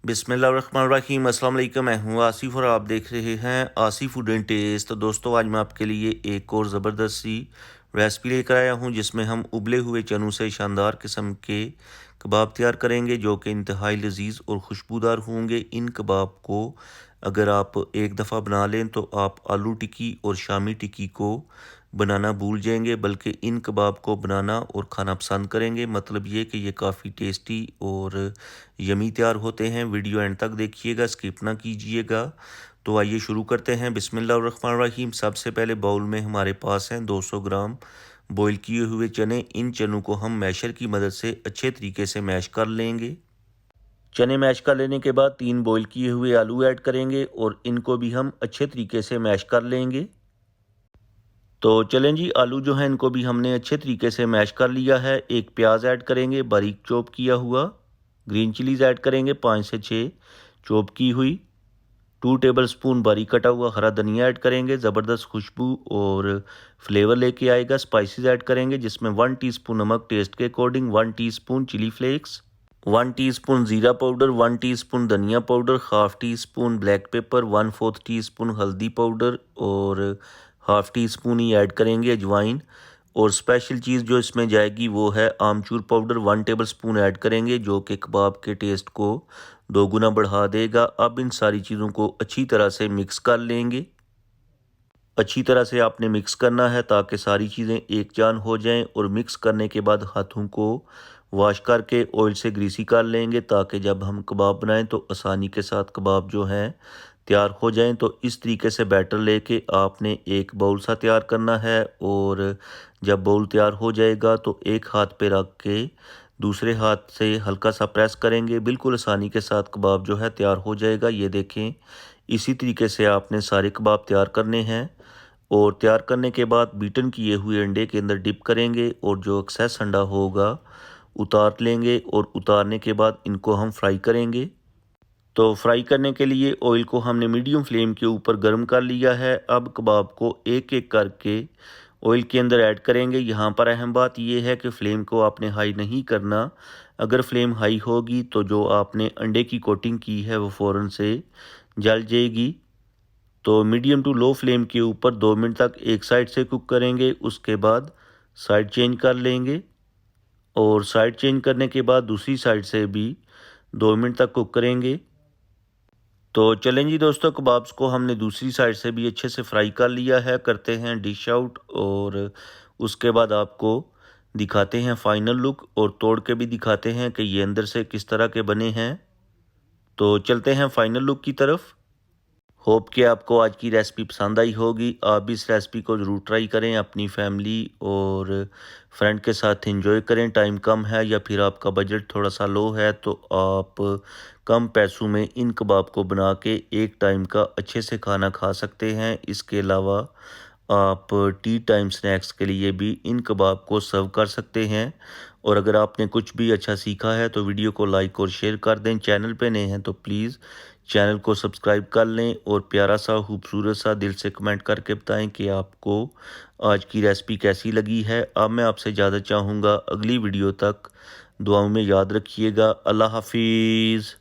बिस्मिल्लाहिर्रहमानिर्रहीम। अस्सलाम वालेकुम। मैं हूँ आसिफ और आप देख रहे हैं आसिफ फूड एंड टेस्ट। तो दोस्तों, आज मैं आपके लिए एक और ज़बरदस्त सी रेसिपी लेकर आया हूँ जिसमें हम उबले हुए चनों से शानदार किस्म के कबाब तैयार करेंगे जो कि इंतहाई लजीज और खुशबूदार होंगे। इन कबाब को अगर आप एक दफ़ा बना लें तो आप आलू टिक्की और शामी टिक्की को बनाना भूल जाएंगे, बल्कि इन कबाब को बनाना और खाना पसंद करेंगे। मतलब ये कि ये काफ़ी टेस्टी और यमी तैयार होते हैं। वीडियो एंड तक देखिएगा, स्किप ना कीजिएगा। तो आइए शुरू करते हैं। बिस्मिल्लाहिर्रहमानिर्रहीम। सबसे पहले बाउल में हमारे पास हैं 200 ग्राम बॉईल किए हुए चने। इन चनों को हम मैशर की मदद से अच्छे तरीके से मैश कर लेंगे। चने मैश कर लेने के बाद 3 बॉईल किए हुए आलू ऐड करेंगे और इनको भी हम अच्छे तरीके से मैश कर लेंगे। तो चलें जी, आलू जो हैं इनको भी हमने अच्छे तरीके से मैश कर लिया है। एक प्याज ऐड करेंगे बारीक चॉप किया हुआ। ग्रीन चिलीज़ ऐड करेंगे 5 से 6 चॉप की हुई। 2 टेबलस्पून बारीक कटा हुआ हरा धनिया ऐड करेंगे, ज़बरदस्त खुशबू और फ्लेवर लेके आएगा। स्पाइसेस ऐड करेंगे जिसमें 1 टीस्पून नमक टेस्ट के according, 1 teaspoon chilli flakes, 1 teaspoon ज़ीरा पाउडर, 1 टीस्पून धनिया powder, half teaspoon black pepper, 1/4 teaspoon हल्दी पाउडर और हाफ़ टी स्पून ही ऐड करेंगे अजवाइन। और स्पेशल चीज़ जो इसमें जाएगी वो है आमचूर पाउडर, 1 टेबलस्पून ऐड करेंगे जो कि कबाब के टेस्ट को दोगुना बढ़ा देगा। अब इन सारी चीज़ों को अच्छी तरह से मिक्स कर लेंगे। अच्छी तरह से आपने मिक्स करना है ताकि सारी चीज़ें एक जान हो जाएं। और मिक्स करने के बाद हाथों को वॉश करके ऑयल से ग्रीसी कर लेंगे ताकि जब हम कबाब बनाएं तो आसानी के साथ कबाब जो हैं तैयार हो जाएं। तो इस तरीके से बैटर लेके आपने एक बाउल सा तैयार करना है और जब बाउल तैयार हो जाएगा तो एक हाथ पे रख के दूसरे हाथ से हल्का सा प्रेस करेंगे। बिल्कुल आसानी के साथ कबाब जो है तैयार हो जाएगा। ये देखें, इसी तरीके से आपने सारे कबाब तैयार करने हैं। और तैयार करने के बाद बीटन किए हुए अंडे के अंदर डिप करेंगे और जो एक्सेस अंडा होगा उतार लेंगे और उतारने के बाद इनको हम फ्राई करेंगे। तो फ्राई करने के लिए ऑयल को हमने मीडियम फ्लेम के ऊपर गर्म कर लिया है। अब कबाब को एक एक करके ऑयल के अंदर ऐड करेंगे। यहाँ पर अहम बात यह है कि फ़्लेम को आपने हाई नहीं करना। अगर फ्लेम हाई होगी तो जो आपने अंडे की कोटिंग की है वो फ़ौरन से जल जाएगी। तो मीडियम टू लो फ्लेम के ऊपर 2 मिनट तक एक साइड से कुक करेंगे। उसके बाद साइड चेंज कर लेंगे और साइड चेंज करने के बाद दूसरी साइड से भी 2 मिनट तक कुक करेंगे। तो चलें जी दोस्तों, कबाब्स को हमने दूसरी साइड से भी अच्छे से फ्राई कर लिया है। करते हैं डिश आउट और उसके बाद आपको दिखाते हैं फाइनल लुक और तोड़ के भी दिखाते हैं कि ये अंदर से किस तरह के बने हैं। तो चलते हैं फाइनल लुक की तरफ। होप कि आपको आज की रेसिपी पसंद आई होगी। आप भी इस रेसिपी को ज़रूर ट्राई करें, अपनी फैमिली और फ्रेंड के साथ एंजॉय करें। टाइम कम है या फिर आपका बजट थोड़ा सा लो है तो आप कम पैसों में इन कबाब को बना के एक टाइम का अच्छे से खाना खा सकते हैं। इसके अलावा आप टी टाइम स्नैक्स के लिए भी इन कबाब को सर्व कर सकते हैं। और अगर आपने कुछ भी अच्छा सीखा है तो वीडियो को लाइक और शेयर कर दें। चैनल पे नए हैं तो प्लीज़ चैनल को सब्सक्राइब कर लें और प्यारा सा खूबसूरत सा दिल से कमेंट करके बताएं कि आपको आज की रेसिपी कैसी लगी है। अब मैं आपसे ज़्यादा चाहूँगा अगली वीडियो तक दुआओं में याद रखिएगा। अल्लाह हाफिज़।